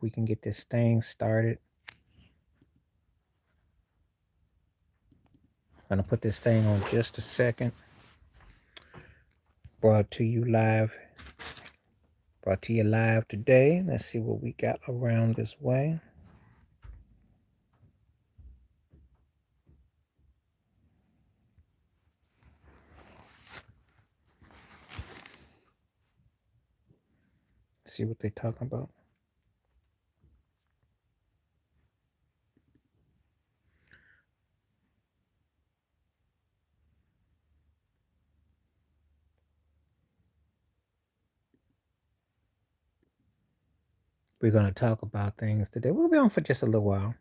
We can get this thing started. I'm gonna put this thing on just a second. Brought to you live. Brought to you live today. Let's see what we got around this way. See what they're talking about. We're gonna talk about things today. We'll be on for just a little while.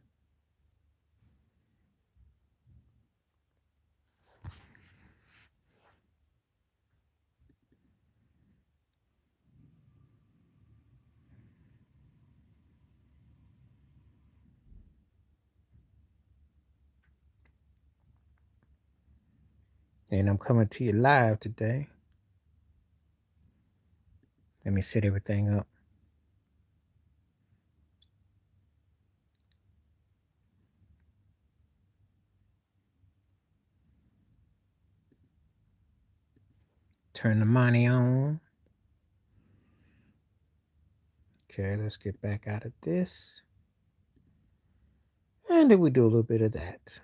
And I'm coming to you live today. Let me set everything up. Turn the money on. Okay, let's get back out of this. And then we do a little bit of that.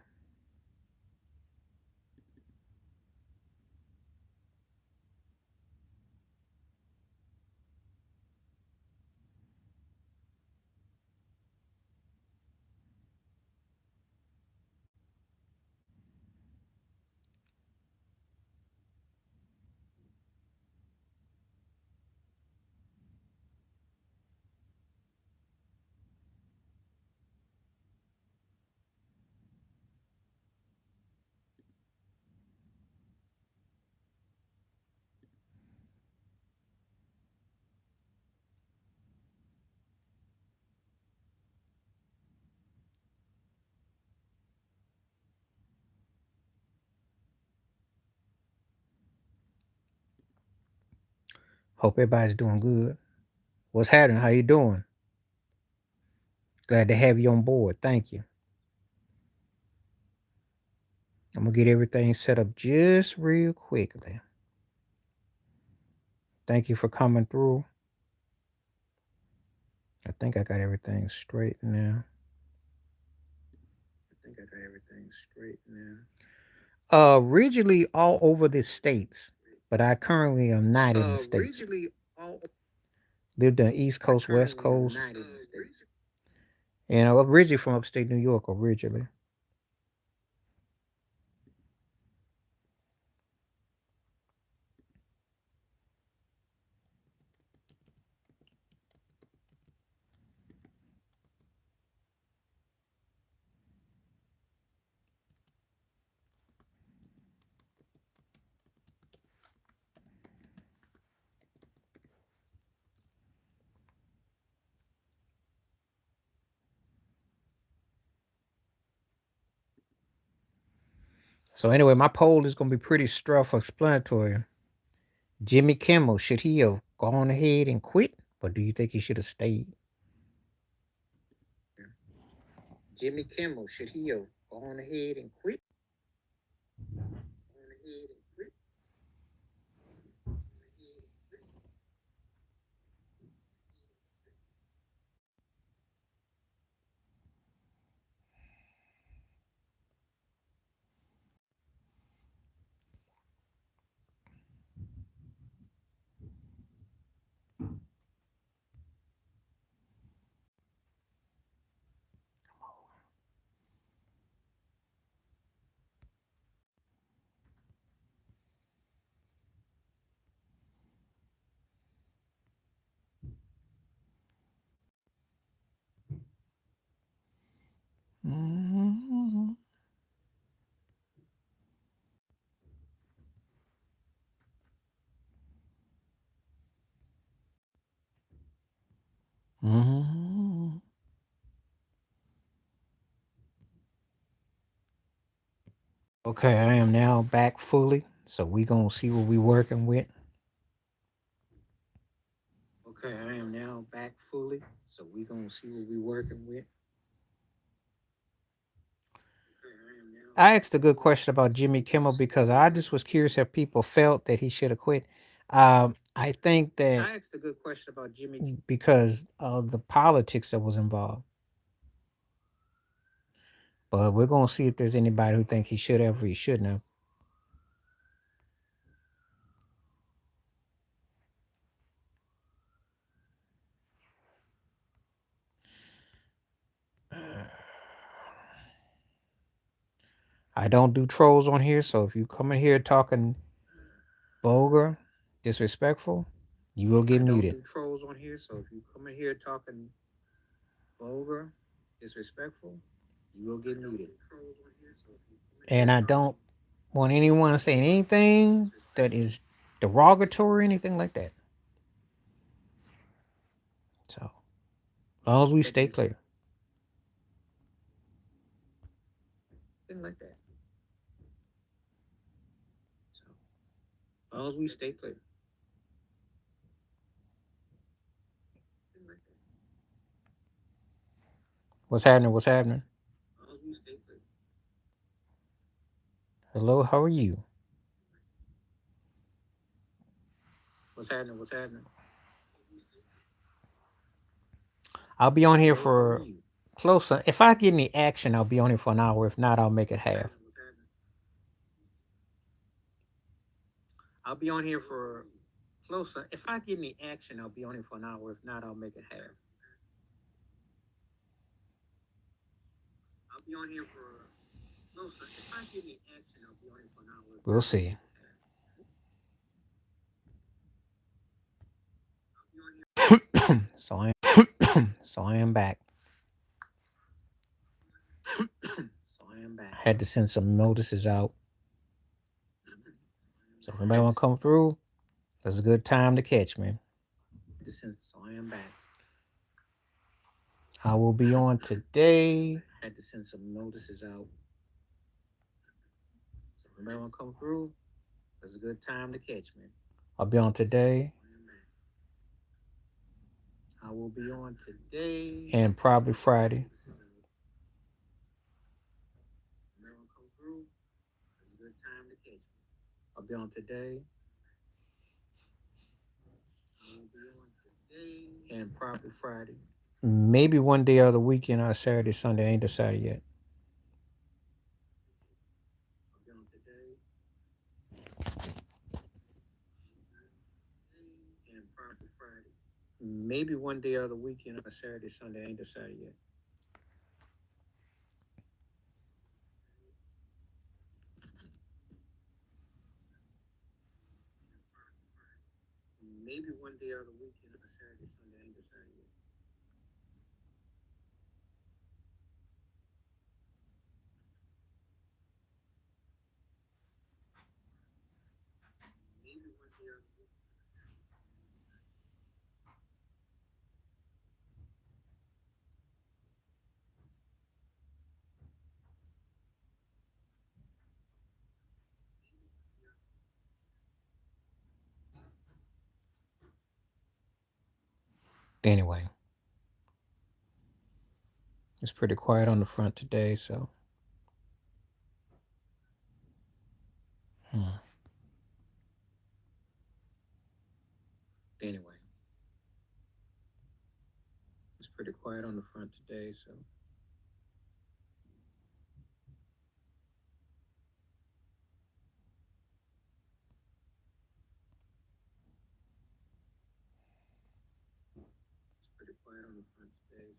Hope everybody's doing good. What's happening? How you doing? Glad to have you on board. Thank you. I'm gonna get everything set up just real quickly. Thank you for coming through. I think I got everything straight now. Originally all over the states, but I currently am not in the states. Lived on East Coast, West Coast, and I'm originally from upstate New York. Originally, so anyway, my poll is gonna be pretty self-explanatory. Jimmy Kimmel, should he have gone ahead and quit, or do you think he should have stayed? Jimmy Kimmel, should he have gone ahead and quit? Mm-hmm. Mm-hmm. Okay, I am now back fully, so we gonna see what we working with. Okay, I am now back fully. So we're gonna see what we're working with. I asked a good question about Jimmy Kimmel because I just was curious if people felt that he should have quit. I think that I asked a good question about Jimmy because of the politics that was involved. But we're gonna see if there's anybody who think he should have or he shouldn't have. I don't do trolls on here, so if you come in here talking vulgar, disrespectful, you will get muted. I don't do trolls on here, so if you come in here talking vulgar, disrespectful, you will get muted. And I don't want anyone to say anything that is derogatory or anything like that. So, as long as we stay clear. Thing like that. So, as long as we stay clear. What's happening? What's happening? As long as we stay clear. Hello, how are you? What's happening? What's happening? I'll be on here for closer. If I get any action, I'll be on here for an hour. If not, I'll make it half. I'll be on here for closer. If I get any action, I'll be on here for an hour. If not, I'll make it half. I'll be on here for closer. If I get any action, I'll be on here for an hour. We'll see. so I so I am back. So I am back. I had to send some notices out. So if anybody want to come through, that's a good time to catch me. So I am back. I will be on today. I had to send some notices out. So if anybody want to come through, that's a good time to catch me. I'll be on today. I will be on today. And probably Friday. I'll be on today. And probably Friday. Maybe one day of the weekend or Saturday, Sunday. I ain't decided yet. I'll be on today. And probably Friday. Maybe one day of the weekend or Saturday, Sunday. I ain't decided yet. Maybe one day of the weekend or Saturday, Sunday. I ain't decided yet. Maybe one day of the weekend. Anyway, it's pretty quiet on the front today, so. Hmm. Anyway, it's pretty quiet on the front today, so. It's pretty quiet on the front today,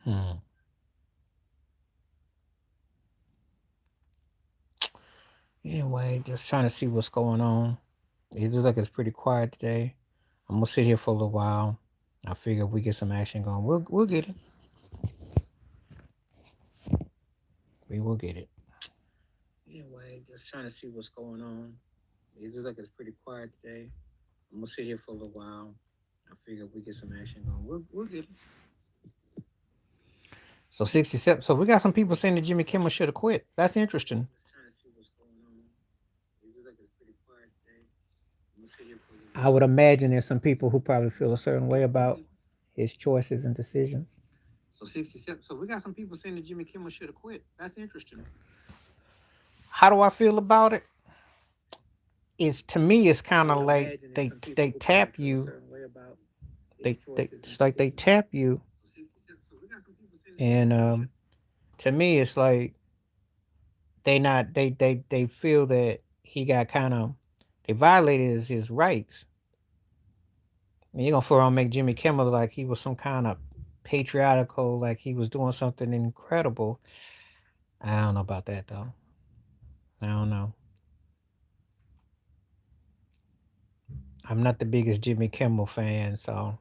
so. Hmm. Anyway, just trying to see what's going on. It looks like it's pretty quiet today. I'm gonna sit here for a little while. I figure if we get some action going, we'll get it. We will get it. Anyway, just trying to see what's going on. It looks like it's pretty quiet today. I'm gonna sit here for a little while. I figure if we get some action going, we'll get it. So 67. So we got some people saying that Jimmy Kimmel should have quit. That's interesting. Just trying to see what's going on. It looks like it's pretty quiet today. I'm gonna sit here for a little while. I would imagine there's some people who probably feel a certain way about his choices and decisions. So 67. So we got some people saying that Jimmy Kimmel should have quit. That's interesting. How do I feel about it? It's to me, it's kind of like they tap you. They it's like they tap you, and to me, it's like they feel that he got kind of they violated his rights. And you're gonna for on make Jimmy Kimmel like he was some kind of patriotical, like he was doing something incredible. I don't know about that though. I don't know. I'm not the biggest Jimmy Kimmel fan, so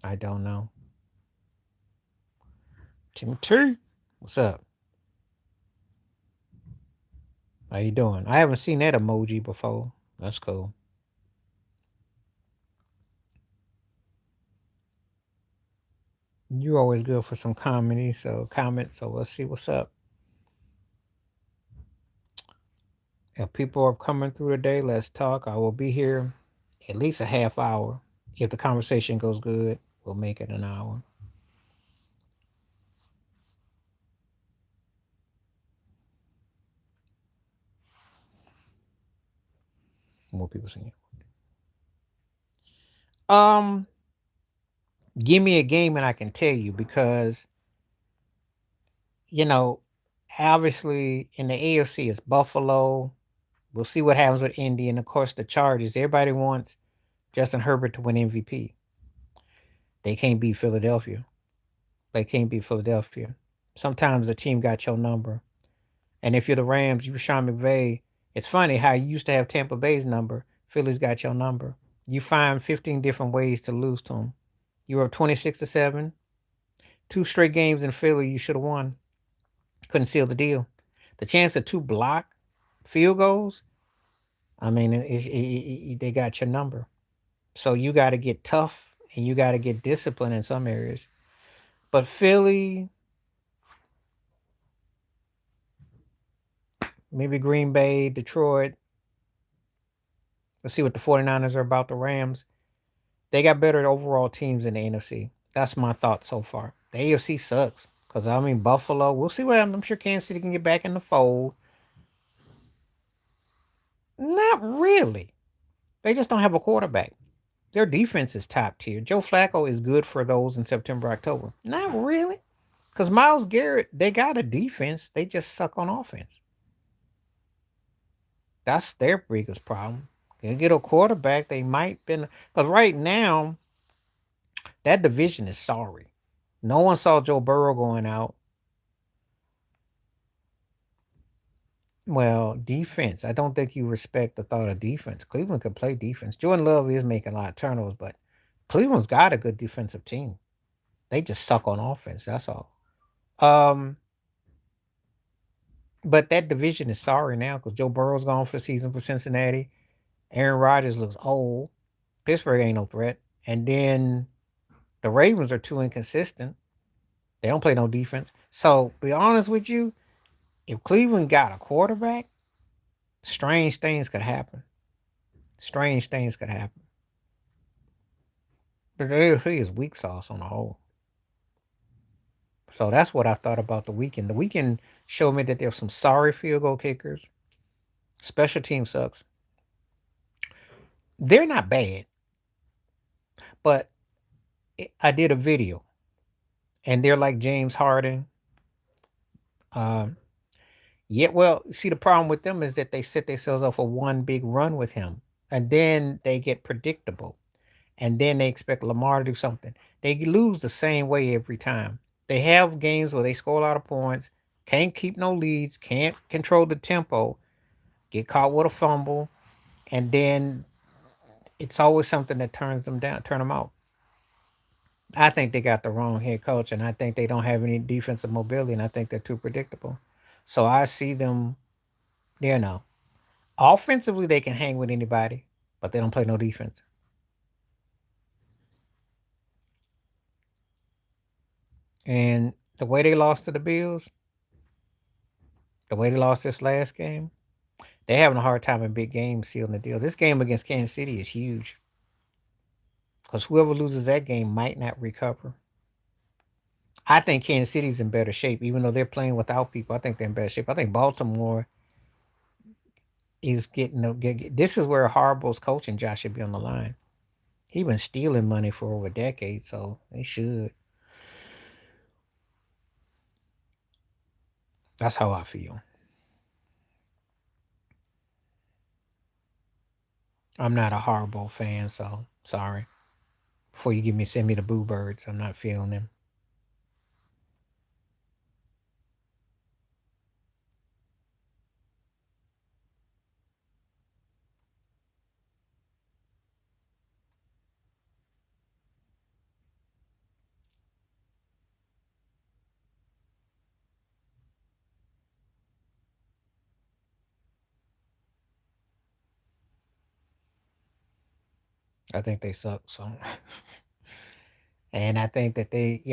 I don't know. Jimmy T, what's up? How you doing? I haven't seen that emoji before. That's cool. You're always good for some comedy, so comments. So let's see what's up. If people are coming through today, let's talk. I will be here at least a half hour. If the conversation goes good, we'll make it an hour. More people saying. Um, Give me a game and I can tell you because you know, obviously in the AFC it's Buffalo. We'll see what happens with Indy and of course the Chargers. Everybody wants Justin Herbert to win MVP. They can't beat Philadelphia. They can't beat Philadelphia. Sometimes the team got your number. And if you're the Rams, you're Sean McVay. It's funny how you used to have Tampa Bay's number. Philly's got your number. You find 15 different ways to lose to them. You were up 26-7. Two straight games in Philly you should have won. Couldn't seal the deal. The chance of two block field goals, I mean, they got your number. So you got to get tough and you got to get disciplined in some areas. But Philly, maybe Green Bay, Detroit. Let's see what the 49ers are about the Rams. They got better overall teams in the NFC. That's my thought so far. The AFC sucks. Because, I mean, Buffalo, we'll see what happens. I'm sure Kansas City can get back in the fold. Not really. They just don't have a quarterback. Their defense is top tier. Joe Flacco is good for those in September, October. Not really. Because Miles Garrett, they got a defense. They just suck on offense. That's their biggest problem. They get a quarterback, they might been because right now that division is sorry. No one saw Joe Burrow going out. Well, defense. I don't think you respect the thought of defense. Cleveland can play defense. Jordan Love is making a lot of turnovers, but Cleveland's got a good defensive team. They just suck on offense. That's all. Um, but that division is sorry now because Joe Burrow's gone for the season for Cincinnati. Aaron Rodgers looks old. Pittsburgh ain't no threat. And then the Ravens are too inconsistent. They don't play no defense. So, be honest with you, if Cleveland got a quarterback, strange things could happen. Strange things could happen. But he is weak sauce on the whole. So that's what I thought about the weekend. The weekend showed me that there's some sorry field goal kickers. Special team sucks. They're not bad, but I did a video, and they're like James Harden. Um, yeah, well, see, the problem with them is that they set themselves up for one big run with him, and then they get predictable, and then they expect Lamar to do something. They lose the same way every time. They have games where they score a lot of points, can't keep no leads, can't control the tempo, get caught with a fumble, and then it's always something that turns them down, turn them out. I think they got the wrong head coach, and I think they don't have any defensive mobility, and I think they're too predictable. So I see them, you know, offensively they can hang with anybody, but they don't play no defense. And the way they lost to the Bills, the way they lost this last game, they're having a hard time in big games sealing the deal. This game against Kansas City is huge because whoever loses that game might not recover. I think Kansas City's in better shape, even though they're playing without people. I think they're in better shape. I think Baltimore is this is where Harbaugh's coaching Josh should be on the line. He been stealing money for over a decade, so they should. That's how I feel. I'm not a Harbaugh fan, so sorry. Before you send me the boo birds, I'm not feeling them. I think they suck. So, and I think that it's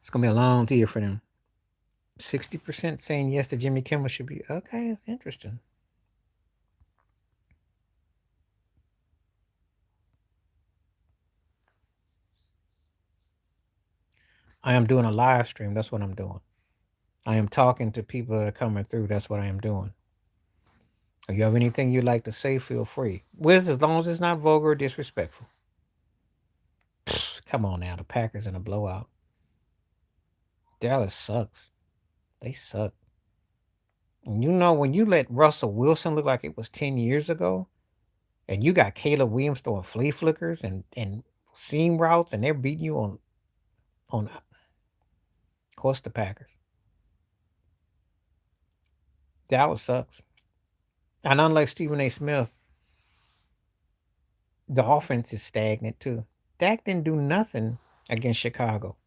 gonna be a long year for them. 60% saying yes to Jimmy Kimmel should be okay. It's interesting. I am doing a live stream. That's what I'm doing. I am talking to people that are coming through. That's what I am doing. If you have anything you'd like to say, feel free. With as long as it's not vulgar or disrespectful. Come on now, the Packers in a blowout. Dallas sucks. They suck. And when you let Russell Wilson look like it was 10 years ago, and you got Caleb Williams throwing flea flickers and seam routes, and they're beating you on of course the Packers. Dallas sucks. And unlike Stephen A. Smith, the offense is stagnant too. Dak didn't do nothing against Chicago.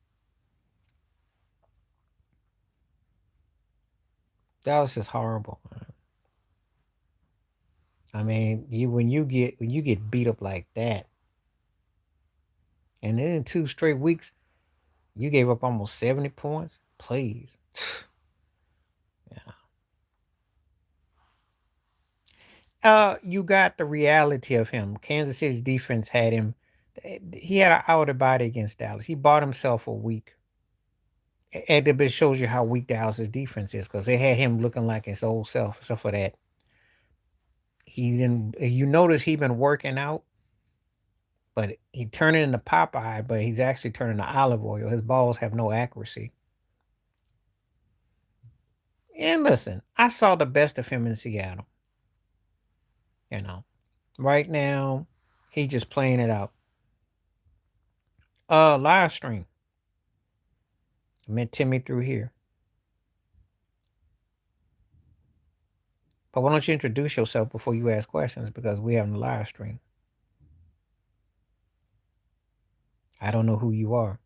Dallas is horrible, man. I mean, when you get beat up like that, and then in 2 straight weeks, you gave up almost 70 points. Please. Yeah. You got the reality of him. Kansas City's defense had him. He had an outer body against Dallas. He bought himself a week. And it shows you how weak Dallas's defense is because they had him looking like his old self. Except for that, he didn't. You notice he been working out, but he turning into Popeye, but he's actually turning to olive oil. His balls have no accuracy. And listen, I saw the best of him in Seattle. You know, right now, he just playing it out. Live stream. I met Timmy through here. But why don't you introduce yourself before you ask questions? Because we have a live stream. I don't know who you are.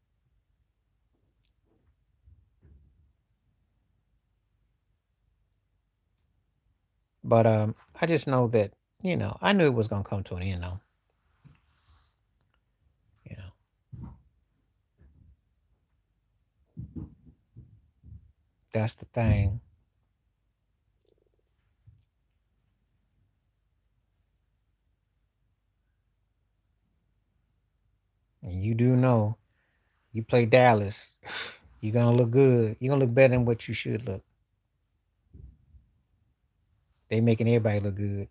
But I just know that, I knew it was gonna come to an end though. You know. That's the thing. And you do know you play Dallas, you're gonna look good. You're gonna look better than what you should look. They making everybody look good.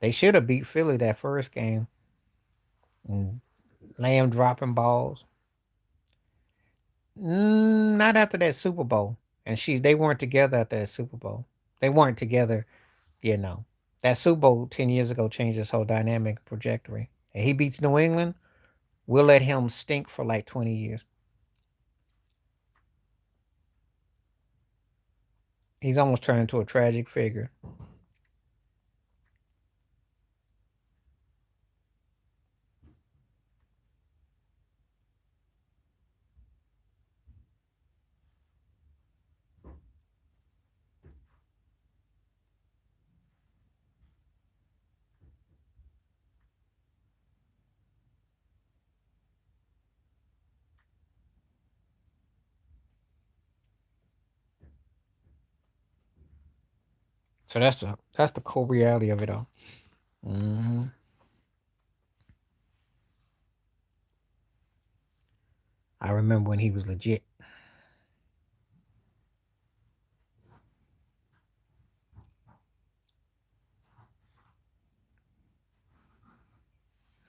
They should have beat Philly that first game. And Lamb dropping balls. Not after that Super Bowl. And they weren't together after that Super Bowl. They weren't together, you know. That Super Bowl 10 years ago changed this whole dynamic trajectory. And he beats New England, we'll let him stink for like 20 years. He's almost turned into a tragic figure. So that's the core reality of it all. Hmm. I remember when he was legit.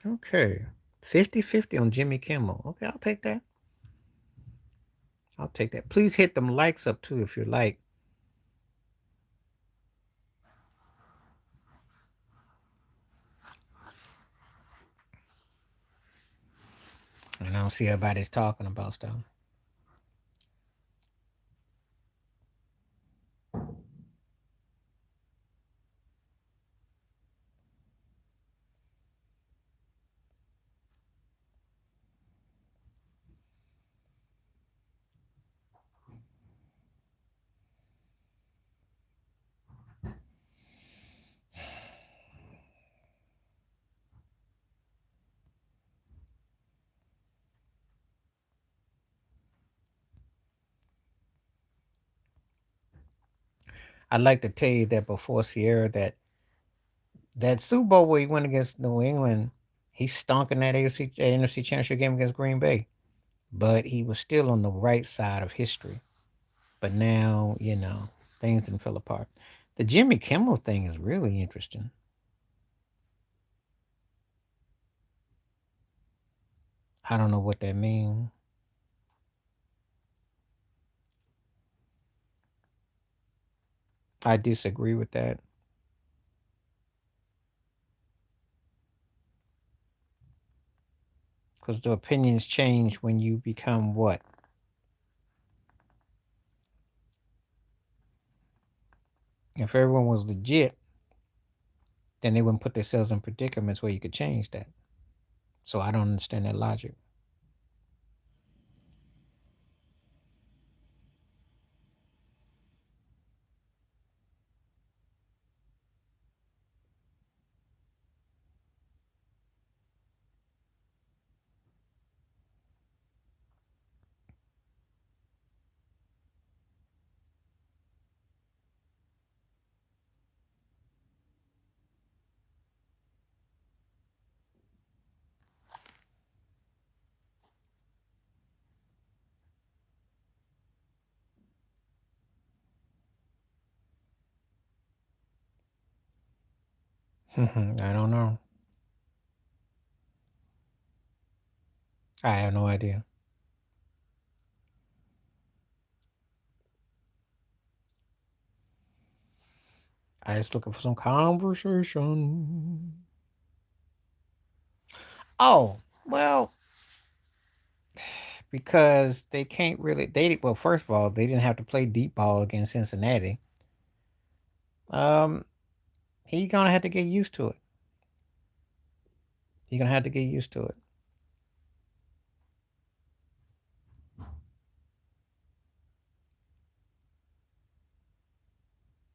Okay. 50-50 on Jimmy Kimmel. Okay, I'll take that. I'll take that. Please hit them likes up too if you like. And I don't see everybody's talking about stuff. I'd like to tell you that before Sierra, that Super Bowl where he went against New England, he stunk in that NFC Championship game against Green Bay, but he was still on the right side of history. But now, things didn't fall apart. The Jimmy Kimmel thing is really interesting. I don't know what that means. I disagree with that because the opinions change when you become what? If everyone was legit, then they wouldn't put themselves in predicaments where you could change that. So I don't understand that logic. I don't know. I have no idea. I just looking for some conversation. Oh, well, because they can't really well, first of all, they didn't have to play deep ball against Cincinnati. Um, he's gonna have to get used to it. He's gonna have to get used to it.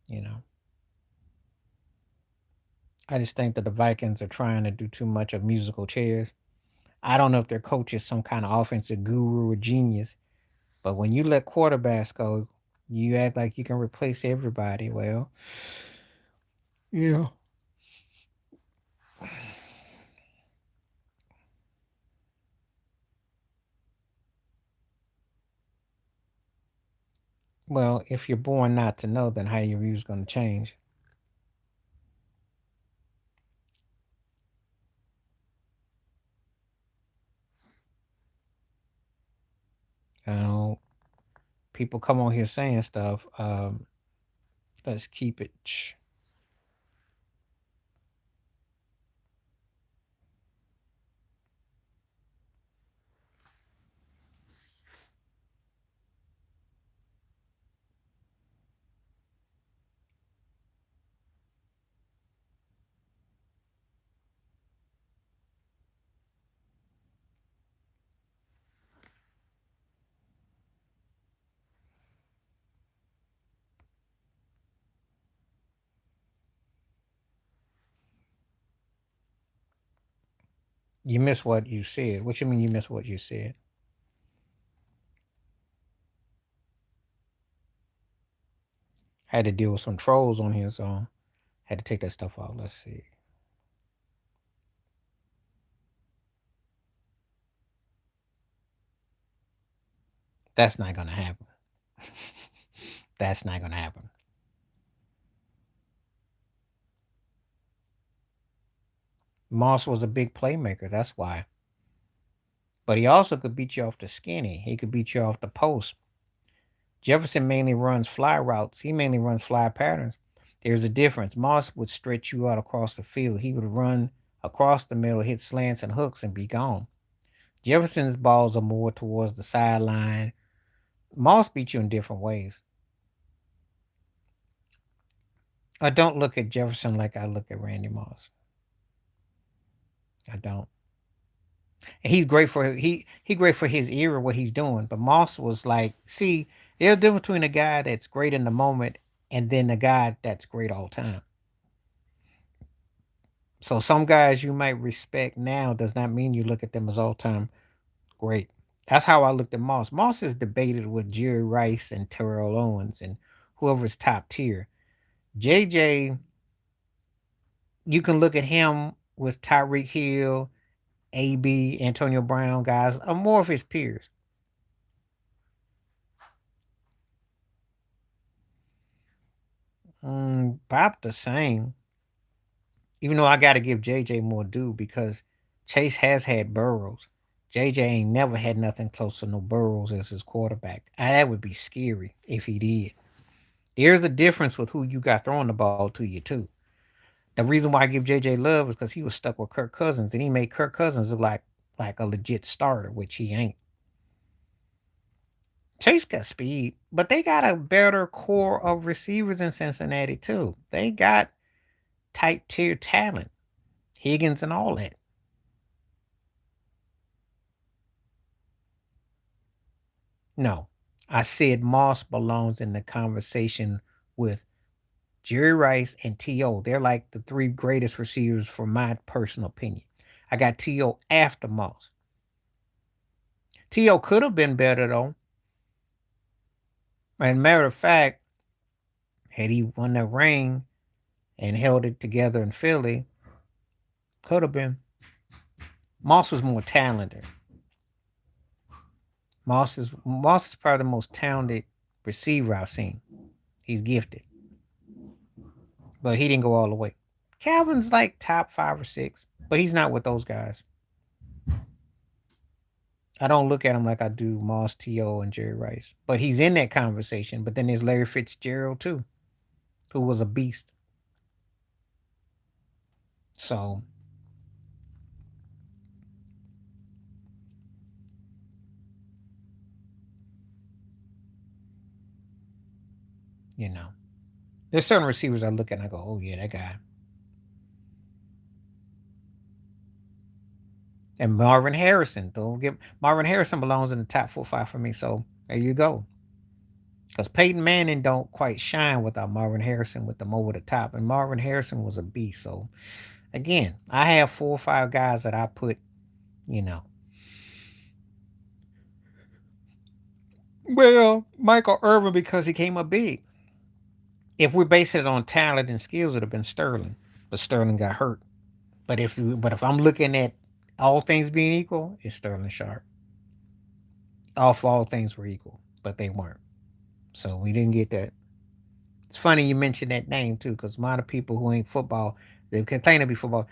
You know. I just think that the Vikings are trying to do too much of musical chairs. I don't know if their coach is some kind of offensive guru or genius, but when you let quarterbacks go, you act like you can replace everybody. Yeah. Well, if you're born not to know, then how your view's going to change. You know, people come on here saying stuff. Let's keep it. You miss what you said. What you mean you miss what you said? Had to deal with some trolls on here, so had to take that stuff off. Let's see. That's not gonna happen. That's not gonna happen. Moss was a big playmaker. That's why. But he also could beat you off the skinny. He could beat you off the post. Jefferson mainly runs fly routes. He mainly runs fly patterns. There's a difference. Moss would stretch you out across the field. He would run across the middle, hit slants and hooks, and be gone. Jefferson's balls are more towards the sideline. Moss beat you in different ways. I don't look at Jefferson like I look at Randy Moss. I don't. And he's great for he great for his era, what he's doing. But Moss was like, see, there's a difference between a guy that's great in the moment and then a guy that's great all time. So some guys you might respect now does not mean you look at them as all time great. That's how I looked at Moss. Moss is debated with Jerry Rice and Terrell Owens and whoever's top tier. JJ, you can look at him with Tyreek Hill, AB, Antonio Brown, guys, are more of his peers. About the same. Even though I got to give JJ more due because Chase has had Burrows. JJ ain't never had nothing close to no Burrows as his quarterback. That would be scary if he did. There's a difference with who you got throwing the ball to you too. The reason why I give JJ love is because he was stuck with Kirk Cousins and he made Kirk Cousins look like a legit starter, which he ain't. Chase got speed, but they got a better core of receivers in Cincinnati too. They got type tier talent, Higgins and all that. No, I said Moss belongs in the conversation with Jerry Rice and T.O. They're like the three greatest receivers for my personal opinion. I got T.O. after Moss. T.O. could have been better though. And matter of fact, had he won that ring and held it together in Philly, could have been. Moss was more talented. Moss is probably the most talented receiver I've seen. He's gifted, but he didn't go all the way. Calvin's like top 5 or 6, but he's not with those guys. I don't look at him like I do Moss, T.O., and Jerry Rice, but he's in that conversation. But then there's Larry Fitzgerald too, who was a beast. So you know, there's certain receivers I look at and I go, "Oh yeah, that guy." And Marvin Harrison, don't get Marvin Harrison belongs in the top 4 or 5 for me. So there you go. Because Peyton Manning don't quite shine without Marvin Harrison with them over the top. And Marvin Harrison was a beast. So again, I have 4 or 5 guys that I put, you know. Well, Michael Irvin because he came up big. If we're basing it on talent and skills, it would have been Sterling. But Sterling got hurt. But if I'm looking at all things being equal, it's Sterling Sharp. All things were equal, but they weren't. So we didn't get that. It's funny you mentioned that name too, because a lot of people who ain't football, they claim to be football.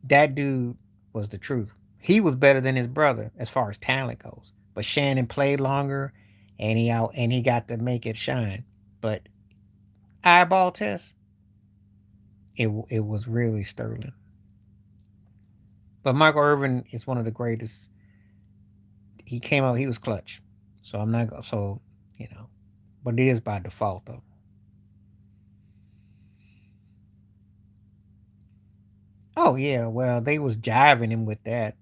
That dude was the truth. He was better than his brother as far as talent goes. But Shannon played longer, and he got to make it shine. But eyeball test, it was really Sterling. But Michael Irvin is one of the greatest. He came out, he was clutch. So I'm not so you know, but it is by default though. Oh yeah, well they was jiving him with that.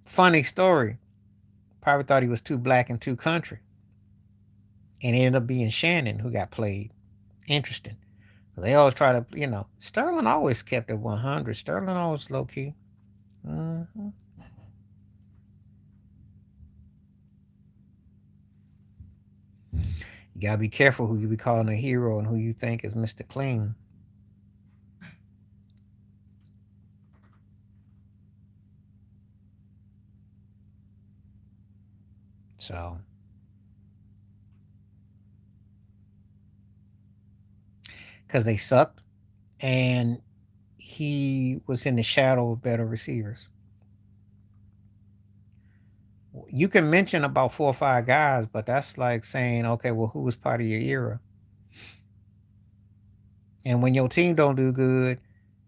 Funny story. Probably thought he was too black and too country, and it ended up being Shannon who got played. Interesting. They always try to, Sterling always kept it 100. Sterling always low key. Hmm. You gotta be careful who you be calling a hero and who you think is Mr. Clean. So, because they sucked, and he was in the shadow of better receivers. You can mention about 4 or 5 guys, but that's like saying, okay, well, who was part of your era? And when your team don't do good,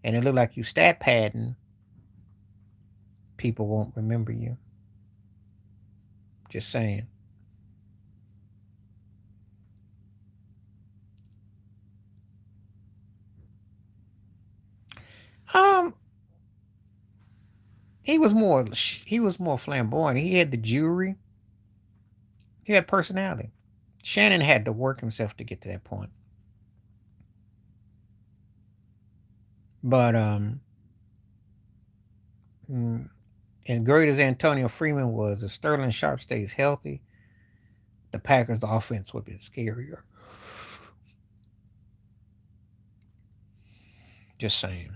and it look like you stat padding, people won't remember you. Just saying. Um, he was more flamboyant. He had the jewelry. He had personality. Shannon had to work himself to get to that point. But mm, as great as Antonio Freeman was, if Sterling Sharp stays healthy, the Packers' offense would be scarier. Just saying.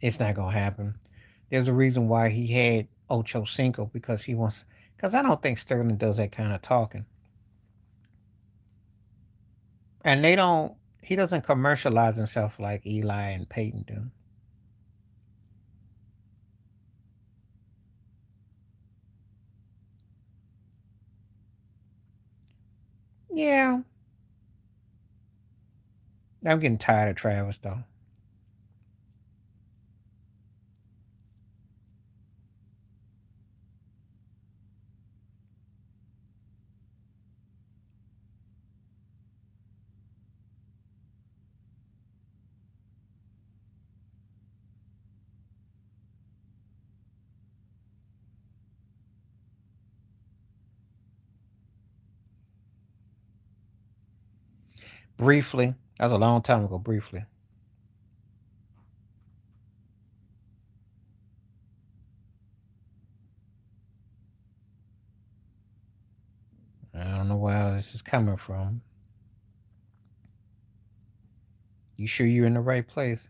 It's not gonna happen. There's a reason why he had Ocho Cinco because he wants. Because I don't think Sterling does that kind of talking, and they don't. He doesn't commercialize himself like Eli and Peyton do. Yeah, I'm getting tired of Travis though. Briefly, that was a long time ago. Briefly, I don't know where this is coming from. You sure you're in the right place?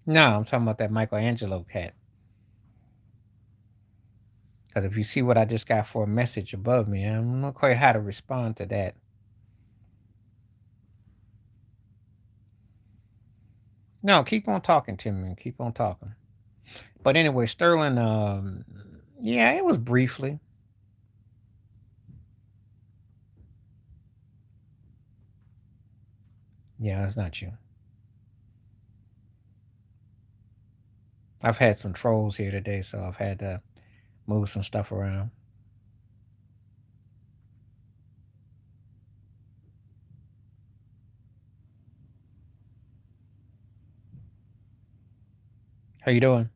No, I'm talking about that Michelangelo cat. Because if you see what I just got for a message above me, I'm not quite how to respond to that. No, keep on talking to me. Keep on talking. But anyway, Sterling, yeah, it was briefly. Yeah, it's not you. I've had some trolls here today, so I've had to move some stuff around. How you doing?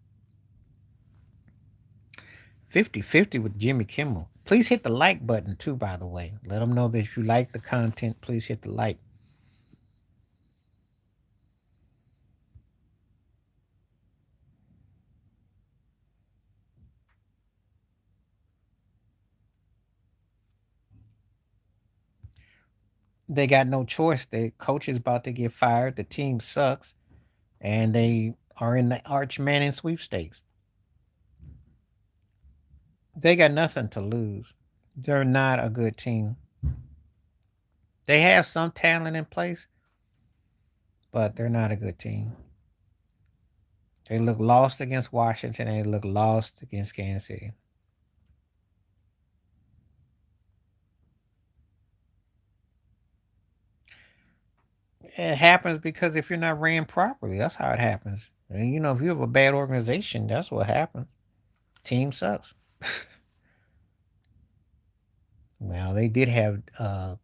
50-50 with Jimmy Kimmel. Please hit the like button too, by the way. Let them know that if you like the content, please hit the like. They got no choice. The coach is about to get fired. The team sucks. And they are in the Arch Manning sweepstakes. They got nothing to lose. They're not a good team. They have some talent in place, but they're not a good team. They look lost against Washington. They look lost against Kansas City. It happens because if you're not ran properly, that's how it happens. And, if you have a bad organization, that's what happens. Team sucks. Well, they did have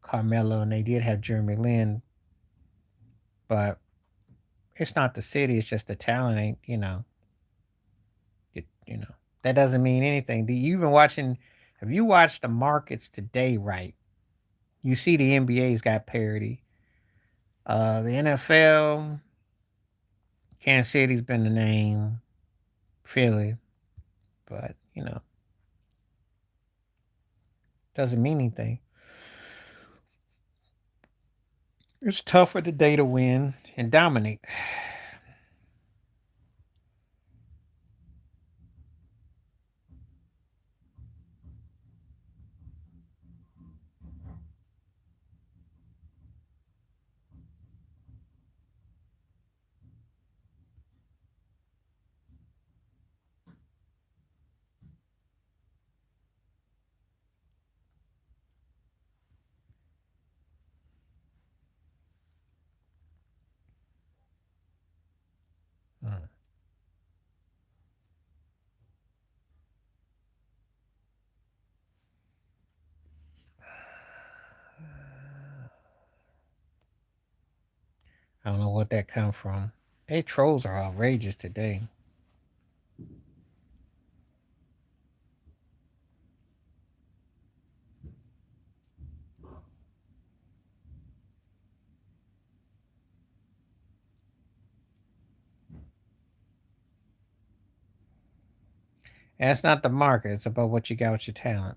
Carmelo and they did have Jeremy Lin, but it's not the city. It's just the talent. Ain't you know that doesn't mean anything. Do you been watching? Have you watched the markets today? Right. You see the NBA's got parity. The NFL, Kansas City's been the name. Philly, but doesn't mean anything. It's tougher today to win and dominate. Mm. I don't know what that come from. Hey, trolls are outrageous today. And it's not the market. It's about what you got with your talent.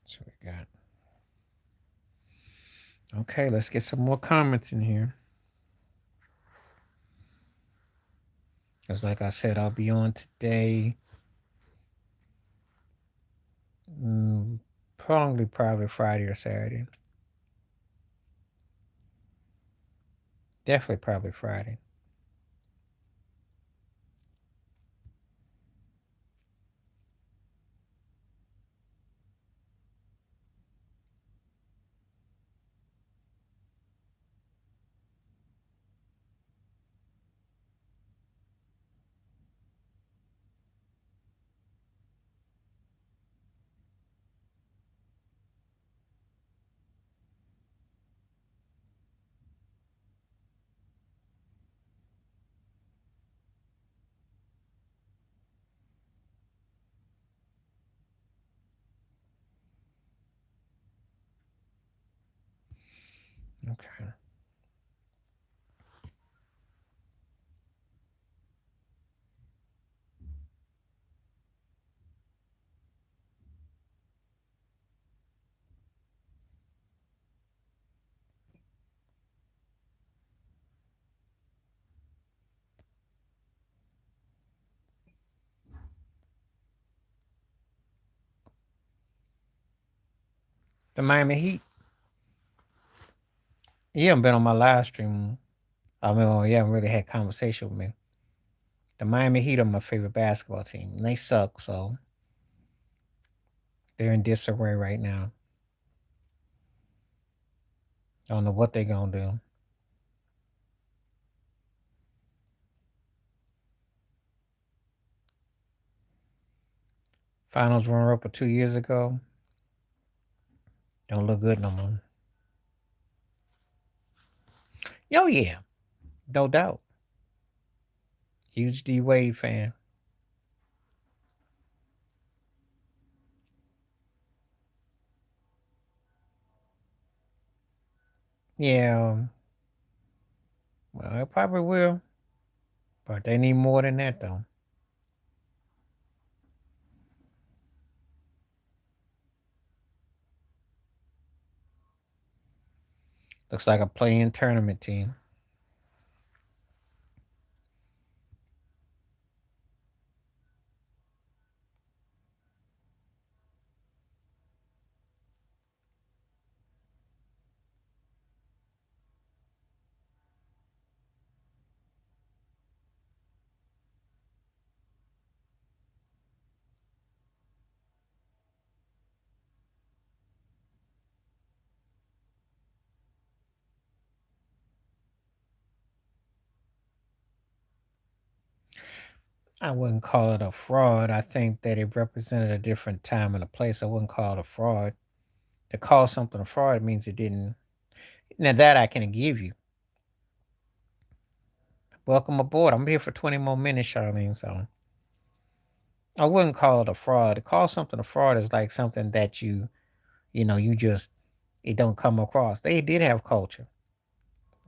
That's what we got. Okay, let's get some more comments in here. Because, like I said, I'll be on today. Mm, probably Friday or Saturday. Definitely probably Friday. Okay. The Miami Heat. You haven't been on my live stream. I mean, well, you haven't really had conversation with me. The Miami Heat are my favorite basketball team. And they suck, so they're in disarray right now. I don't know what they're gonna do. Finals runner up 2 years ago. Don't look good no more. Oh yeah, no doubt. Huge D Wade fan. Yeah, well, it probably will, but they need more than that though. Looks like a playing tournament team. I wouldn't call it a fraud. I think that it represented a different time and a place. I wouldn't call it a fraud. To call something a fraud means it didn't. Now that I can give you. Welcome aboard. I'm here for 20 more minutes, Charlene. So I wouldn't call it a fraud. To call something a fraud is like something that you just it don't come across. They did have culture,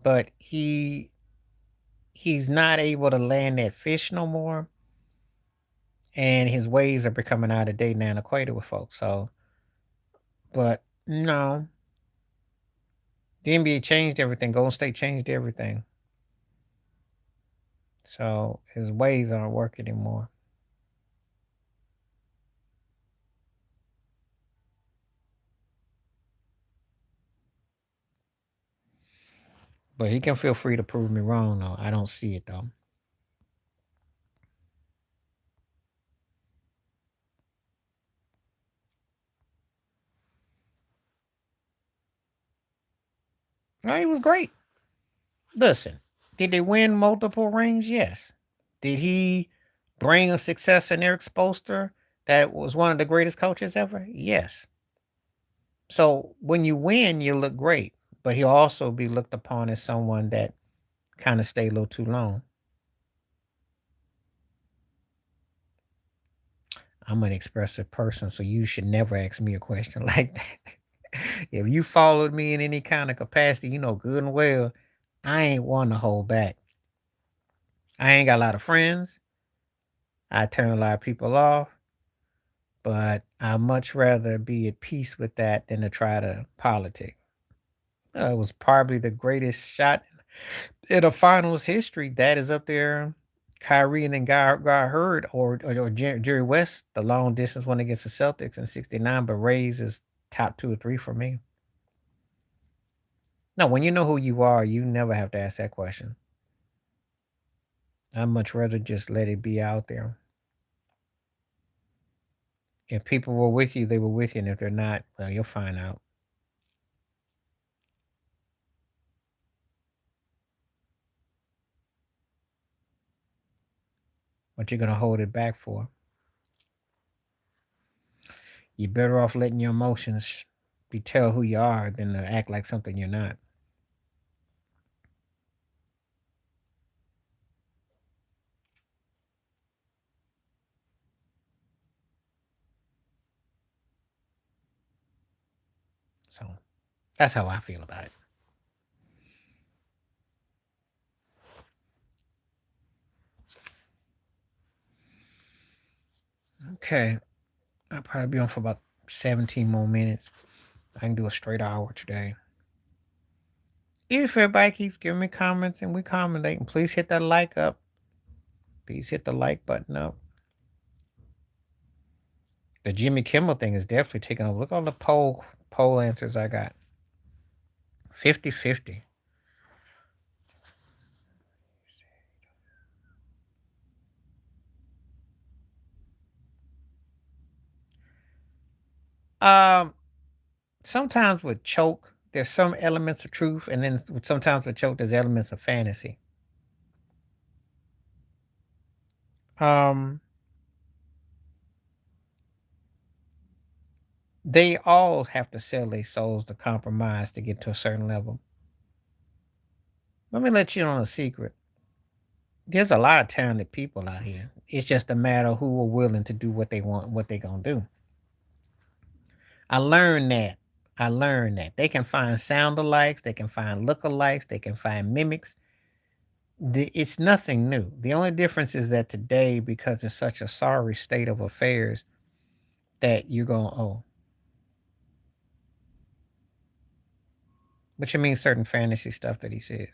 but he's not able to land that fish no more, and his ways are becoming out of date and antiquated with folks. So, but no, the NBA changed everything. Golden State changed everything. So his ways aren't working anymore. But he can feel free to prove me wrong, though. I don't see it, though. No, he was great. Listen, did they win multiple rings? Yes. Did he bring a success in Eric Spoelstra that was one of the greatest coaches ever? Yes. So when you win, you look great, but he'll also be looked upon as someone that kind of stayed a little too long. I'm an expressive person, so you should never ask me a question like that. If you followed me in any kind of capacity, you know good and well, I ain't one to hold back. I ain't got a lot of friends. I turn a lot of people off, but I much rather be at peace with that than to try to politic. It was probably the greatest shot in a finals history. That is up there. Kyrie and then got hurt, or Jerry West, the long distance one against the Celtics in '69. But Rays is top 2 or 3 for me. No, when you know who you are, you never have to ask that question. I'd much rather just let it be out there. If people were with you, they were with you, and if they're not, well, you'll find out. What you're gonna hold it back for? You're better off letting your emotions be tell who you are than to act like something you're not. So that's how I feel about it. Okay, I'll probably be on for about 17 more minutes. I can do a straight hour today. If everybody keeps giving me comments and we commentating, please hit that like up. Please hit the like button up. The Jimmy Kimmel thing is definitely taking over. Look at all the poll answers I got. 50-50. Um, sometimes with choke, there's some elements of truth, and then sometimes with choke, there's elements of fantasy. Um, they all have to sell their souls to compromise to get to a certain level. Let me let you on a secret. There's a lot of talented people out here. It's just a matter of who are willing to do what they want, what they gonna do. I learned that. I learned that they can find sound alikes, they can find look-alikes, they can find mimics. It's nothing new. The only difference is that today, because it's such a sorry state of affairs, that you're going, oh, but you mean certain fantasy stuff that he says.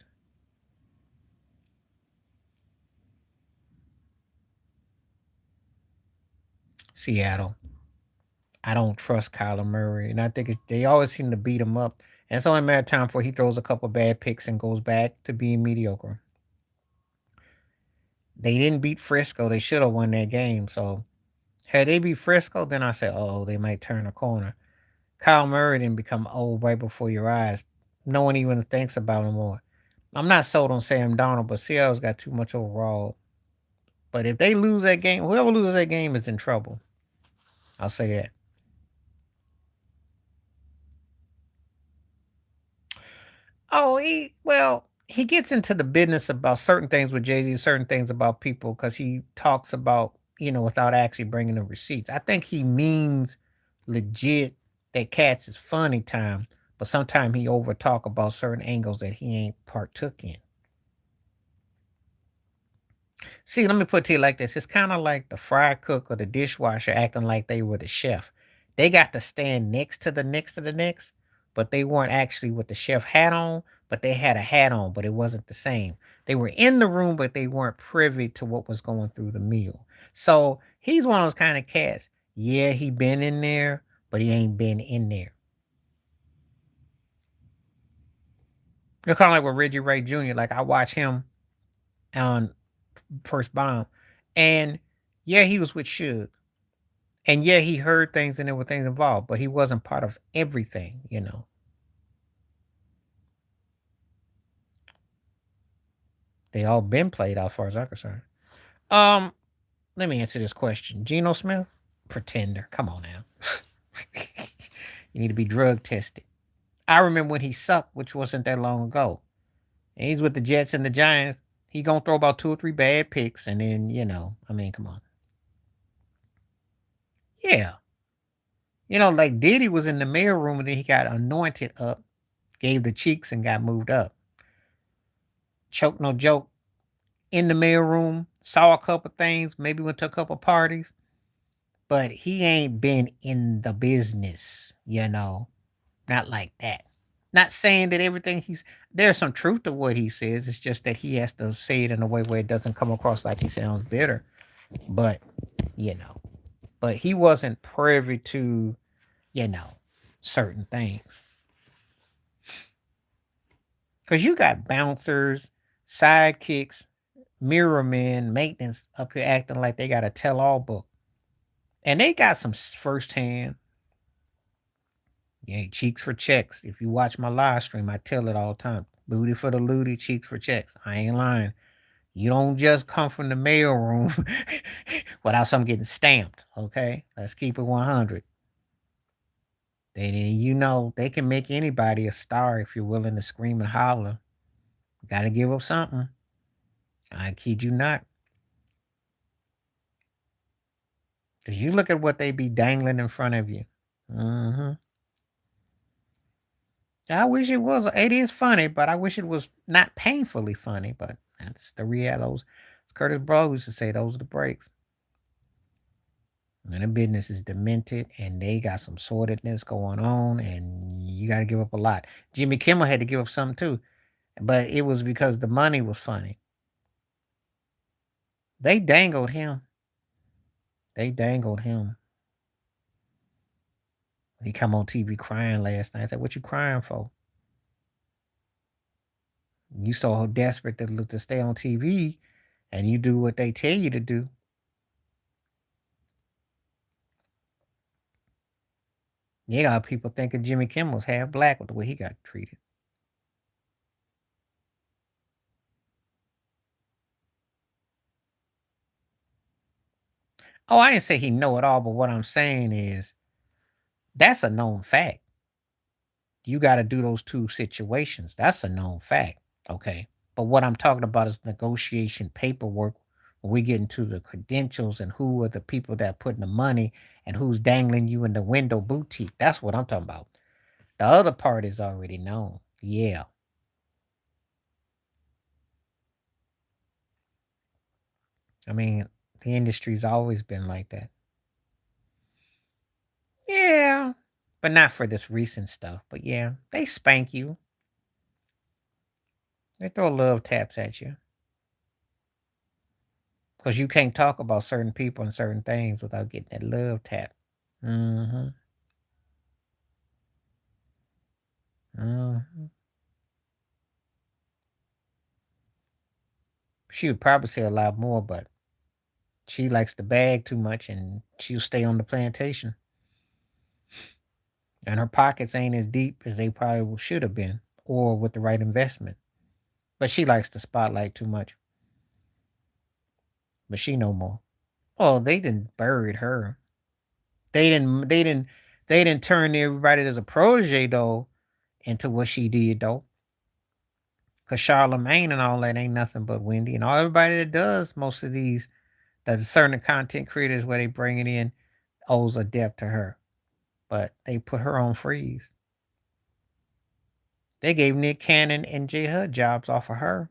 Seattle. I don't trust Kyler Murray, and I think they always seem to beat him up. And it's only a matter of time before he throws a couple bad picks and goes back to being mediocre. They didn't beat Frisco. They should have won that game. So had they beat Frisco, then I said, oh, they might turn a corner. Kyle Murray didn't become old right before your eyes. No one even thinks about him more. I'm not sold on Sam Darnold, but Seattle's got too much overall. But if they lose that game, whoever loses that game is in trouble. I'll say that. Oh, he gets into the business about certain things with Jay Z, certain things about people because he talks about without actually bringing the receipts. I think he means legit that Cats is funny time, but sometimes he over talk about certain angles that he ain't partook in. See, let me put it to you like this. It's kind of like the fry cook or the dishwasher acting like they were the chef. They got to stand next to the next, but they weren't actually with the chef hat on, but they had a hat on, but it wasn't the same. They were in the room, but they weren't privy to what was going through the meal. So he's one of those kind of cats. Yeah, he been in there, but he ain't been in there. They're kind of like with Reggie Ray Jr. Like I watch him on First Bomb, and yeah, he was with Suge. And yeah, he heard things and there were things involved, but he wasn't part of everything. They all been played out as far as I'm concerned. Um, Let me answer this question. Geno Smith? Pretender. Come on now. You need to be drug tested. I remember when he sucked, which wasn't that long ago. And he's with the Jets and the Giants. He gonna throw about 2 or 3 bad picks, and then, I mean, come on. Yeah. Like Diddy was in the mail room and then he got anointed up, gave the cheeks and got moved up. Choke no joke. In the mail room, saw a couple things, maybe went to a couple parties, but he ain't been in the business. Not like that. Not saying that everything there's some truth to what he says. It's just that he has to say it in a way where it doesn't come across like he sounds bitter. But, you know, but he wasn't privy to, you know, certain things. Because you got bouncers, sidekicks, mirror men, maintenance up here acting like they got a tell all book. And they got some firsthand. Yeah, cheeks for checks. If you watch my live stream, I tell it all the time. Booty for the looty, cheeks for checks. I ain't lying. You don't just come from the mail room without something getting stamped. Okay, let's keep it 100. They can make anybody a star if you're willing to scream and holler. You got to give up something. I kid you not. Cause you look at what they be dangling in front of you. Mm-hmm. I wish it was. It is funny, but I wish it was not painfully funny. But that's the reality. Those Curtis Blow used to say those are the breaks. And the business is demented, and they got some sordidness going on, and you got to give up a lot. Jimmy Kimmel had to give up something too, but it was because the money was funny. They dangled him. They dangled him. He come on TV crying last night. I said, "What you crying for? You so desperate to look to stay on TV, and you do what they tell you to do." You got people thinking Jimmy Kimmel's half black with the way he got treated. Oh, I didn't say he know it all, but what I'm saying is that's a known fact. You got to do those two situations. That's a known fact. Okay. But what I'm talking about is negotiation paperwork. When we get into the credentials and who are the people that putting the money and who's dangling you in the window boutique. That's what I'm talking about. The other part is already known. Yeah. I mean, the industry's always been like that. Yeah. But not for this recent stuff. But yeah, they spank you. They throw love taps at you. Because you can't talk about certain people and certain things without getting that love tap. Mm-hmm. Mm-hmm. She would probably say a lot more, but she likes the bag too much and she'll stay on the plantation. And her pockets ain't as deep as they probably should have been or with the right investment. But she likes the spotlight too much. but she no more. Oh, they didn't buried her. They didn't. They didn't. They didn't turn everybody as a protege though into what she did though. Cause Charlemagne and all that ain't nothing but Wendy, and all everybody that does most of these, the certain content creators where they bring it in, owes a debt to her. But they put her on freeze. They gave Nick Cannon and J Hud jobs off of her,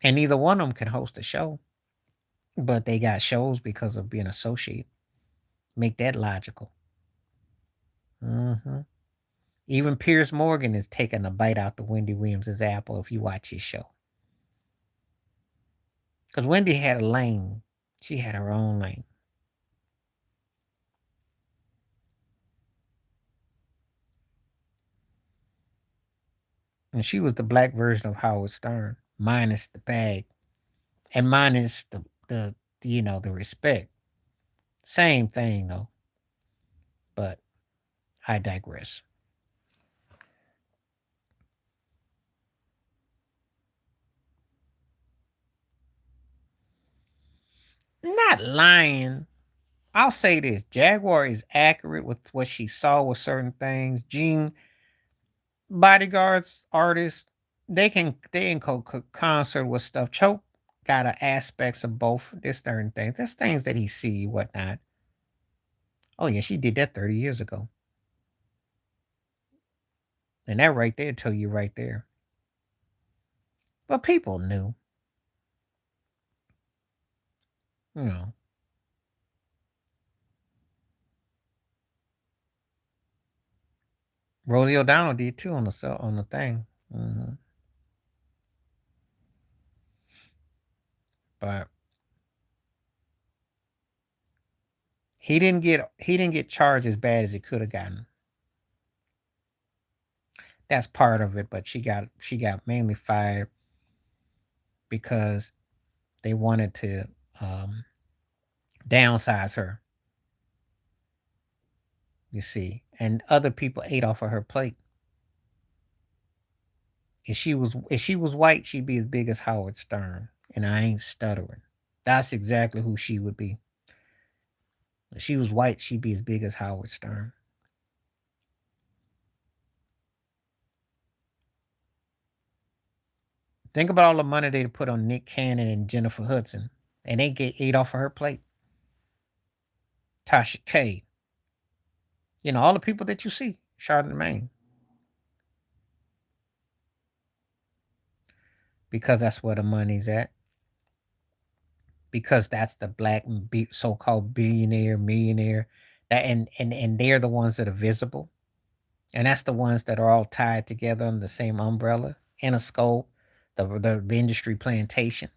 and neither one of them can host a show. But they got shows because of being associated. Make that logical. Hmm. Even Pierce Morgan is taking a bite out the Wendy Williams' apple if you watch his show. Because Wendy had a lane. She had her own lane. And she was the black version of Howard Stern, minus the bag and minus the the respect. Same thing though. But I digress. Not lying. I'll say this: Jaguar is accurate with what she saw with certain things. Gene bodyguards, artists, they can concert with stuff. Choke got a aspects of both. There's certain things. There's things that he see, whatnot. Oh yeah, she did that 30 years ago. And that right there tell you right there. But people knew. You know. Rosie O'Donnell did too on the thing. Hmm. But he didn't get charged as bad as he could have gotten. That's part of it, but she got mainly fired because they wanted to um, downsize her. You see, and other people ate off of her plate. If she was white, she'd be as big as Howard Stern, and I ain't stuttering. That's exactly who she would be. If she was white, she'd be as big as Howard Stern. Think about all the money they put on Nick Cannon and Jennifer Hudson, and they get ate off of her plate. Tasha K, all the people that you see, Charlemagne, because that's where the money's at. Because that's the black so-called billionaire, millionaire, that and they're the ones that are visible, and that's the ones that are all tied together under the same umbrella, in a scope, the industry plantation.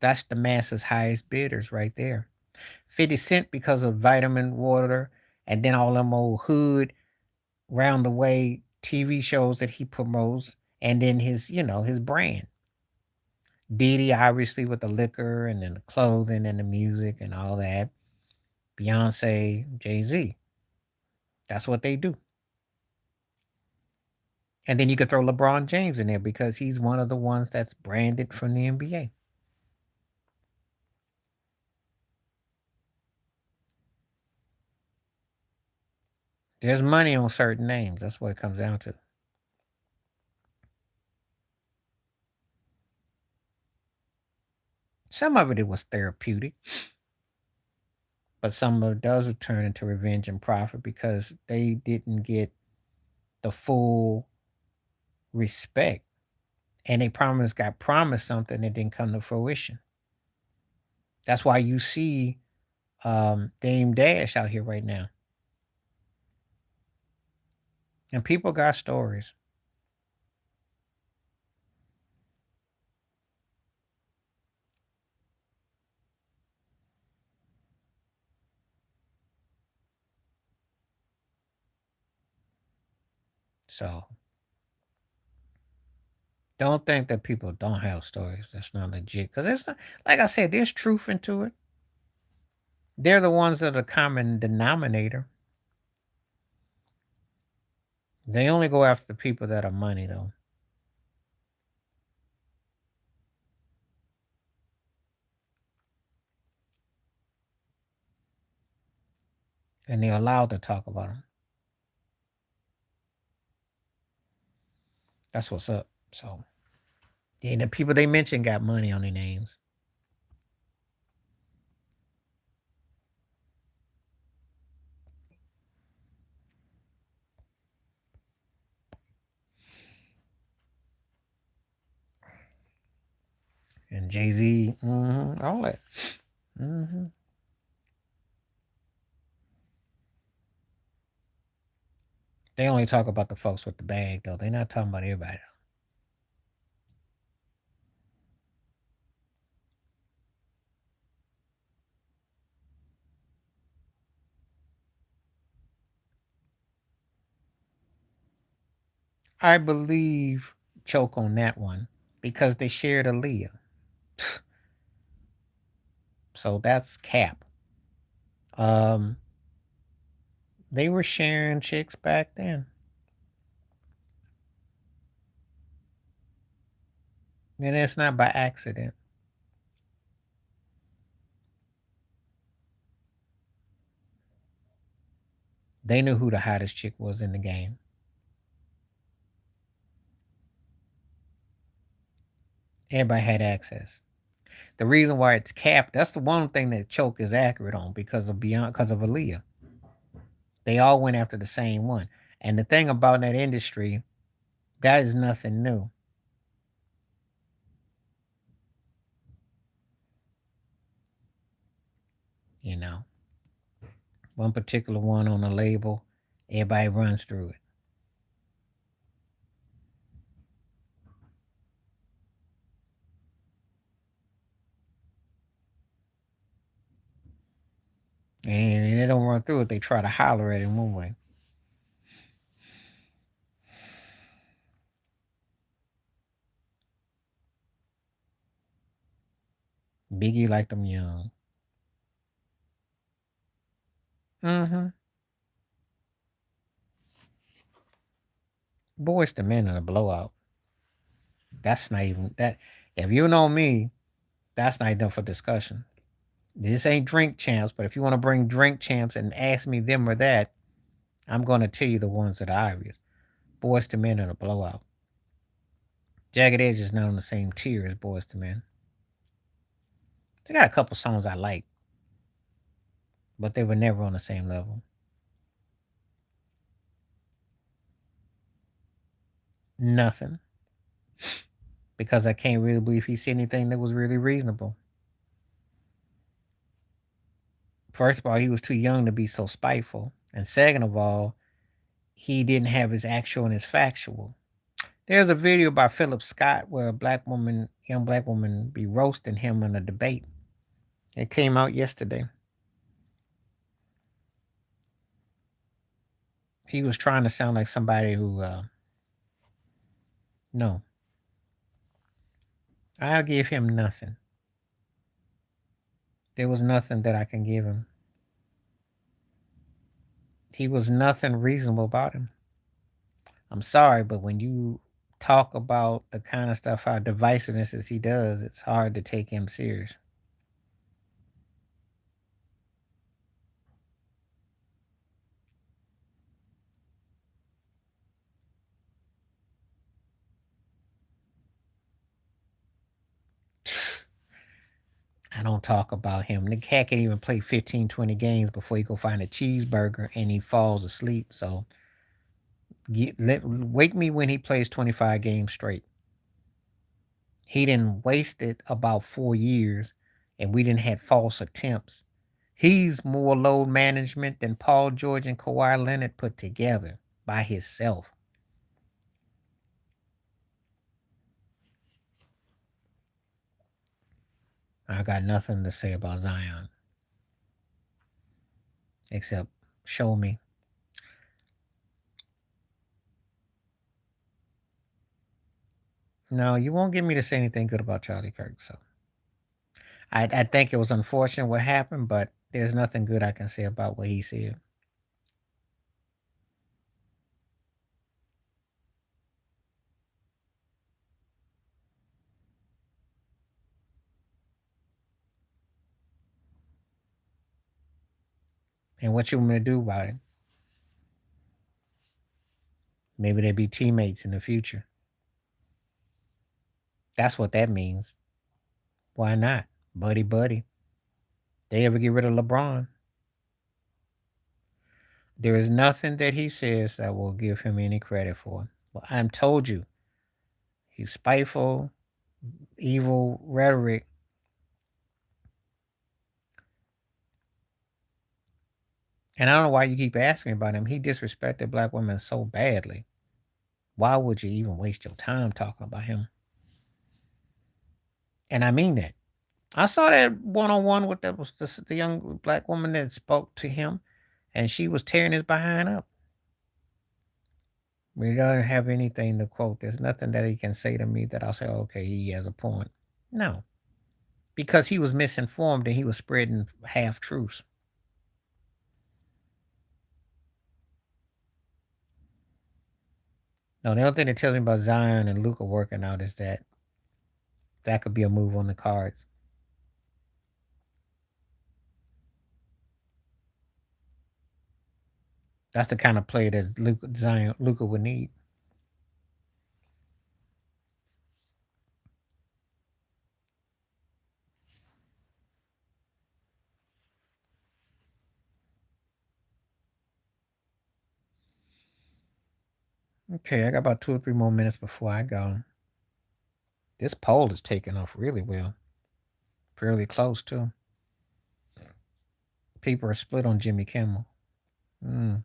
That's the masses' highest bidders right there. 50 Cent because of vitamin water, and then all them old hood round the way TV shows that he promotes, and then his brand. Diddy obviously with the liquor and then the clothing and the music and all that. Beyonce, Jay-Z. That's what they do. And then you could throw LeBron James in there because he's one of the ones that's branded from the NBA. There's money on certain names. That's what it comes down to. Some of it was therapeutic, but some of it does turn into revenge and profit because they didn't get the full respect. And they got promised something that didn't come to fruition. That's why you see Dame Dash out here right now. And people got stories. So don't think that people don't have stories. That's not legit. Because it's not, like I said, there's truth into it. They're the ones that are the common denominator. They only go after the people that are money, though. and they're allowed to talk about them. That's what's up. So, yeah, the people they mentioned got money on their names. And Jay Z, all that. Mm-hmm. They only talk about the folks with the bag, though. They're not talking about everybody. I believe choke on that one because they shared a Leah. So that's cap. Um, they were sharing chicks back then. And it's not by accident. They knew who the hottest chick was in the game. Everybody had access. The reason why it's capped, that's the one thing that choke is accurate on because of Aaliyah. They all went after the same one. And the thing about that industry, that is nothing new. You know, one particular one on the label, everybody runs through it. And they don't run through it, they try to holler at it in one way. Biggie liked them young. Mm-hmm. Boys to Men in a blowout. That's not even that. If you know me, that's not enough for discussion. This ain't drink champs, but if you want to bring drink champs and ask me them or that, I'm going to tell you the ones that are obvious. Boys to Men in a blowout. Jagged Edge is not on the same tier as Boys to Men. They got a couple songs I like, but they were never on the same level. Nothing. Because I can't really believe he said anything that was really reasonable. First of all, he was too young to be so spiteful. And second of all, he didn't have his actual and his factual. There's a video by Philip Scott where a young black woman, be roasting him in a debate. It came out yesterday. He was trying to sound like somebody who, no, I'll give him nothing. There was nothing that I can give him. He was nothing reasonable about him. I'm sorry, but when you talk about the kind of stuff, how divisiveness as he does, it's hard to take him serious. I don't talk about him. The cat can even play 15, 20 games before he go find a cheeseburger and he falls asleep. So wake me when he plays 25 games straight. He didn't wasted about 4 years and we didn't had false attempts. He's more load management than Paul George and Kawhi Leonard put together by himself. I got nothing to say about Zion except show me. No, you won't get me to say anything good about Charlie Kirk. So I think it was unfortunate what happened, but there's nothing good I can say about what he said. And what you want me to do about it? Maybe they be teammates in the future. That's what that means. Why not? Buddy, buddy. They ever get rid of LeBron? There is nothing that he says that will give him any credit for. Well, I'm told you, he's spiteful, evil rhetoric. And I don't know why you keep asking about him. He disrespected black women so badly. Why would you even waste your time talking about him? And I mean that. I saw that one on one with the young black woman that spoke to him, and she was tearing his behind up. We don't have anything to quote. There's nothing that he can say to me that I'll say, okay, he has a point. No, because he was misinformed and he was spreading half truths. No, the only thing that tells me about Zion and Luca working out is that that could be a move on the cards. That's the kind of play that Luca would need. Okay, I got about 2 or 3 more minutes before I go. This poll is taking off really well. Fairly close too. People are split on Jimmy Kimmel. Mm.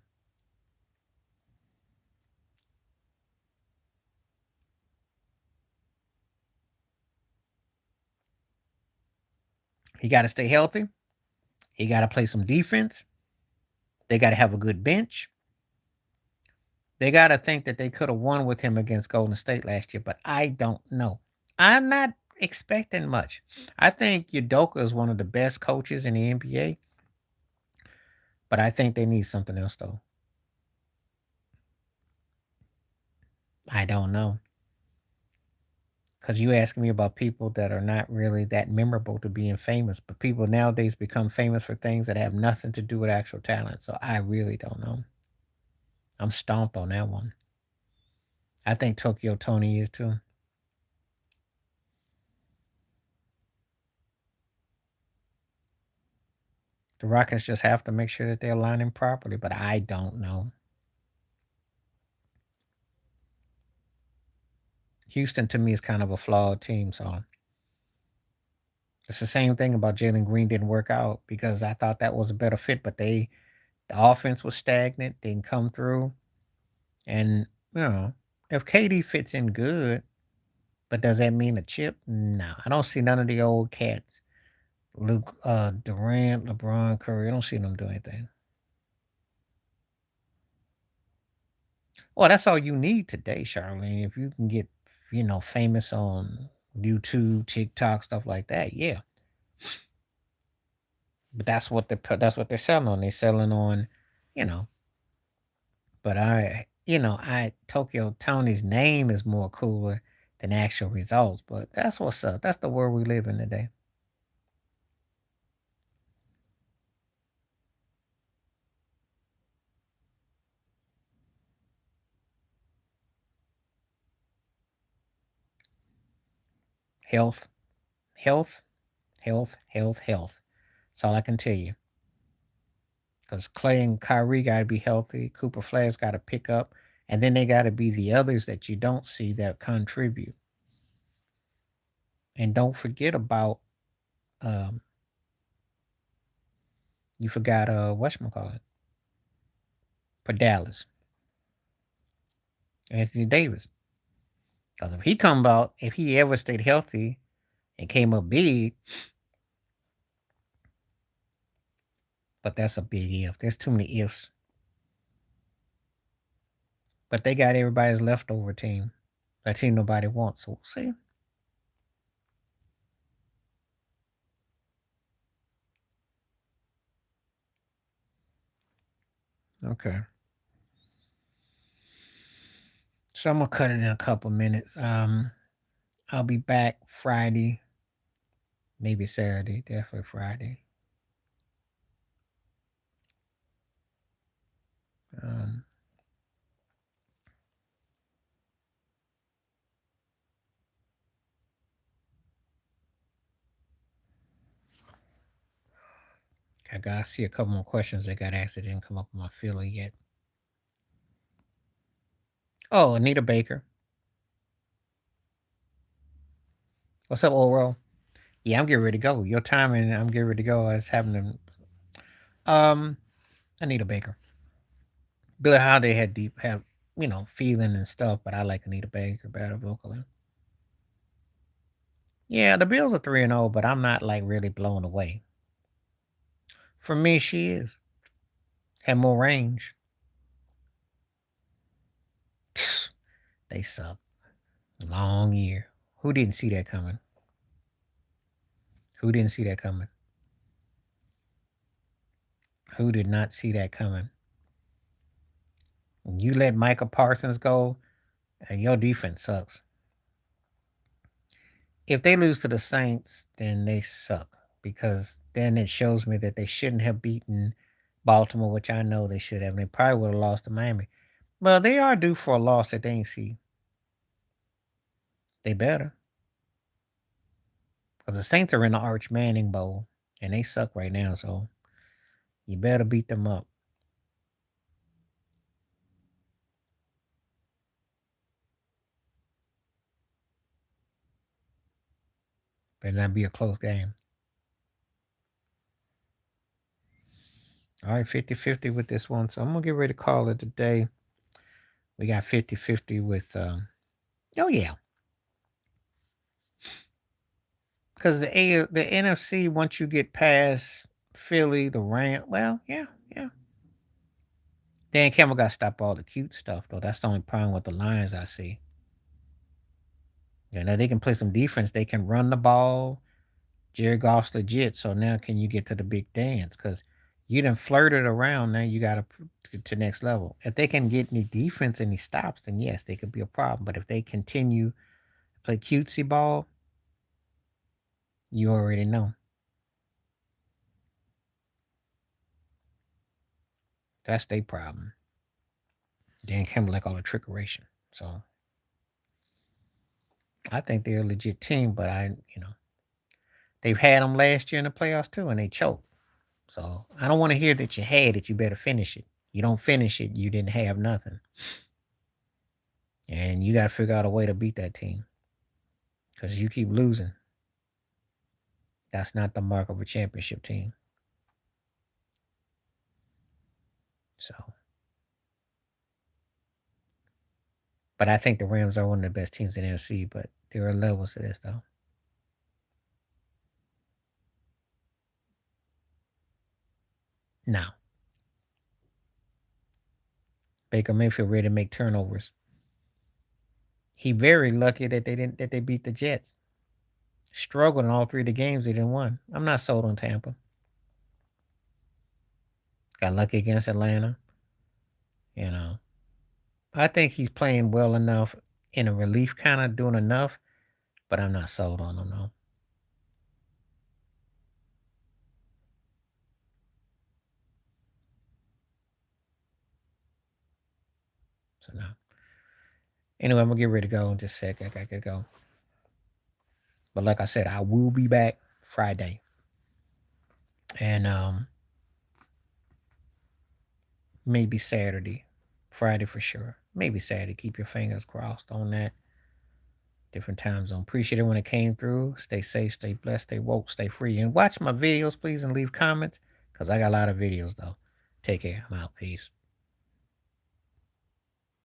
He got to stay healthy. He got to play some defense. They got to have a good bench. They got to think that they could have won with him against Golden State last year, but I don't know. I'm not expecting much. I think Udoka is one of the best coaches in the NBA, but I think they need something else though. I don't know. Because you asking me about people that are not really that memorable to being famous, but people nowadays become famous for things that have nothing to do with actual talent. So I really don't know. I'm stomped on that one. I think Tokyo Tony is too. The Rockets just have to make sure that they're aligning properly, but I don't know. Houston to me is kind of a flawed team, so it's the same thing about Jalen Green didn't work out because I thought that was a better fit, but the offense was stagnant, didn't come through. And, you know, if KD fits in good, but does that mean a chip? No. I don't see none of the old cats. Luke Durant, LeBron, Curry. I don't see them do anything. Well, that's all you need today, Charlene. If you can get, famous on YouTube, TikTok, stuff like that, yeah. But that's what they're selling on. They're selling on, you know. But I Tokyo Tony's name is more cooler than actual results. But that's what's up. That's the world we live in today. Health, health, health, health, health. That's all I can tell you. Because Clay and Kyrie got to be healthy. Cooper Flash got to pick up. And then they got to be the others that you don't see that contribute. And don't forget about, um, you forgot, whatchamacallit, for Dallas, Anthony Davis. Because if he ever stayed healthy and came up big, but that's a big if. There's too many ifs. But they got everybody's leftover team. A team nobody wants. So we'll see. Okay. So I'm gonna cut it in a couple minutes. I'll be back Friday, maybe Saturday, definitely Friday. Um, I gotta see a couple more questions that got asked that didn't come up on my feeling yet. Oh, Anita Baker. What's up, Oro? Yeah, I'm getting ready to go. Your time and I'm getting ready to go. I was having to Anita Baker. Billie Holiday had deep have feeling and stuff, but I like Anita Baker better vocally. Yeah, the Bills are 3-0, but I'm not like really blown away. For me, she is. Had more range. They suck. Long year. Who didn't see that coming? Who didn't see that coming? Who did not see that coming? When you let Micah Parsons go, and your defense sucks. If they lose to the Saints, then they suck because then it shows me that they shouldn't have beaten Baltimore, which I know they should have. And they probably would have lost to Miami. Well, they are due for a loss that they ain't see. They better. Because the Saints are in the Arch Manning Bowl, and they suck right now, so you better beat them up. Better not be a close game. All right, 50-50 with this one. So I'm going to get ready to call it today. We got 50-50 with, oh, yeah. Because the NFC, once you get past Philly, the Ram, well, yeah. Dan Campbell got to stop all the cute stuff, though. That's the only problem with the Lions I see. Now they can play some defense. They can run the ball. Jared Goff's legit. So now can you get to the big dance? Because you done flirted around. Now you got to get to next level. If they can get any defense and he stops, then yes, they could be a problem. But if they continue to play cutesy ball, you already know. That's their problem. Dan Campbell like all the trickeration. So I think they're a legit team, but they've had them last year in the playoffs too, and they choked. So I don't want to hear that you had it. You better finish it. You don't finish it, you didn't have nothing. And you got to figure out a way to beat that team because you keep losing. That's not the mark of a championship team. So, but I think the Rams are one of the best teams in the NFC. But there are levels to this, though. Now, Baker Mayfield ready to make turnovers. He very lucky that they beat the Jets. Struggled in all three of the games they didn't win. I'm not sold on Tampa. Got lucky against Atlanta. You know, I think he's playing well enough in a relief, kind of doing enough, but I'm not sold on him though. So no. Anyway, I'm gonna get ready to go in just a sec. I gotta go. But like I said, I will be back Friday. And maybe Saturday. Friday for sure. Maybe Saturday. Keep your fingers crossed on that. Different time zone. Appreciate it when it came through. Stay safe, stay blessed, stay woke, stay free. And watch my videos, please, and leave comments. Because I got a lot of videos though. Take care. I'm out. Peace.